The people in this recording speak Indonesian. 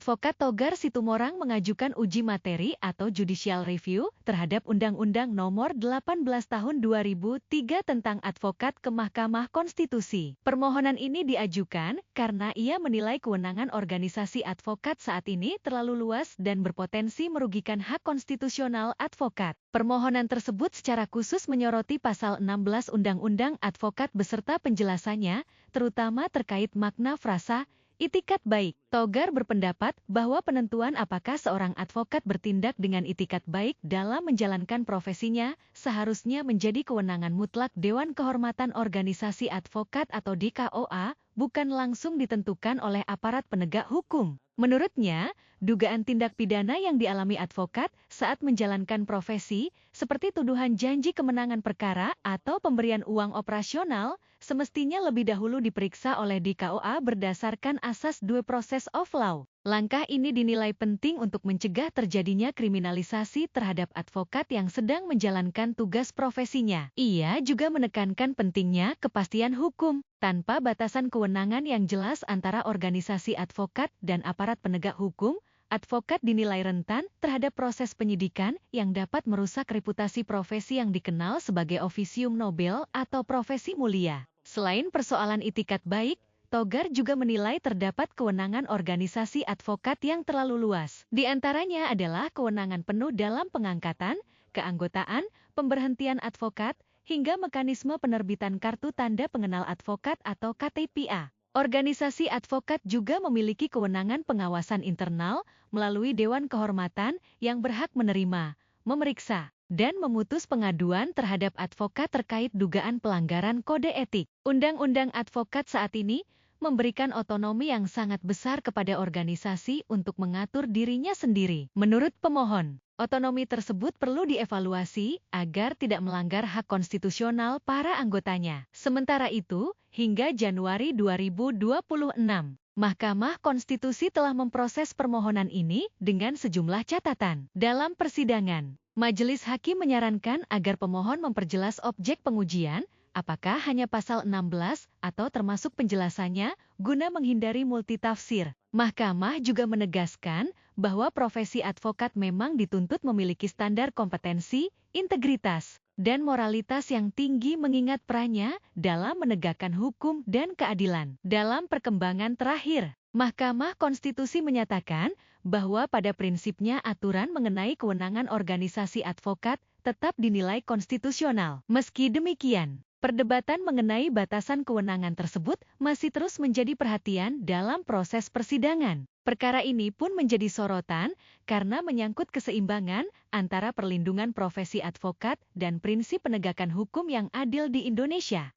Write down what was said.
Advokat Togar Situmorang mengajukan uji materi atau judicial review terhadap Undang-Undang Nomor 18 Tahun 2003 tentang advokat ke Mahkamah Konstitusi. Permohonan ini diajukan karena ia menilai kewenangan organisasi advokat saat ini terlalu luas dan berpotensi merugikan hak konstitusional advokat. Permohonan tersebut secara khusus menyoroti pasal 16 Undang-Undang Advokat beserta penjelasannya, terutama terkait makna frasa itikat baik. Togar berpendapat bahwa penentuan apakah seorang advokat bertindak dengan itikat baik dalam menjalankan profesinya seharusnya menjadi kewenangan mutlak Dewan Kehormatan Organisasi Advokat atau DKOA, bukan langsung ditentukan oleh aparat penegak hukum. Menurutnya, dugaan tindak pidana yang dialami advokat saat menjalankan profesi, seperti tuduhan janji kemenangan perkara atau pemberian uang operasional, semestinya lebih dahulu diperiksa oleh DKOA berdasarkan asas due process of law. Langkah ini dinilai penting untuk mencegah terjadinya kriminalisasi terhadap advokat yang sedang menjalankan tugas profesinya. Ia juga menekankan pentingnya kepastian hukum, tanpa batasan kewenangan yang jelas antara organisasi advokat dan aparat penegak hukum. Advokat dinilai rentan terhadap proses penyidikan yang dapat merusak reputasi profesi yang dikenal sebagai officium nobile atau profesi mulia. Selain persoalan itikat baik, Togar juga menilai terdapat kewenangan organisasi advokat yang terlalu luas. Di antaranya adalah kewenangan penuh dalam pengangkatan, keanggotaan, pemberhentian advokat, hingga mekanisme penerbitan kartu tanda pengenal advokat atau KTPA. Organisasi advokat juga memiliki kewenangan pengawasan internal melalui Dewan Kehormatan yang berhak menerima, memeriksa, dan memutus pengaduan terhadap advokat terkait dugaan pelanggaran kode etik. Undang-undang advokat saat ini memberikan otonomi yang sangat besar kepada organisasi untuk mengatur dirinya sendiri. Menurut pemohon, otonomi tersebut perlu dievaluasi agar tidak melanggar hak konstitusional para anggotanya. Sementara itu, hingga Januari 2026, Mahkamah Konstitusi telah memproses permohonan ini dengan sejumlah catatan. Dalam persidangan, Majelis Hakim menyarankan agar pemohon memperjelas objek pengujian, apakah hanya pasal 16 atau termasuk penjelasannya, guna menghindari multitafsir. Mahkamah juga menegaskan bahwa profesi advokat memang dituntut memiliki standar kompetensi, integritas, dan moralitas yang tinggi mengingat perannya dalam menegakkan hukum dan keadilan. Dalam perkembangan terakhir, Mahkamah Konstitusi menyatakan bahwa pada prinsipnya aturan mengenai kewenangan organisasi advokat tetap dinilai konstitusional. Meski demikian, perdebatan mengenai batasan kewenangan tersebut masih terus menjadi perhatian dalam proses persidangan. Perkara ini pun menjadi sorotan karena menyangkut keseimbangan antara perlindungan profesi advokat dan prinsip penegakan hukum yang adil di Indonesia.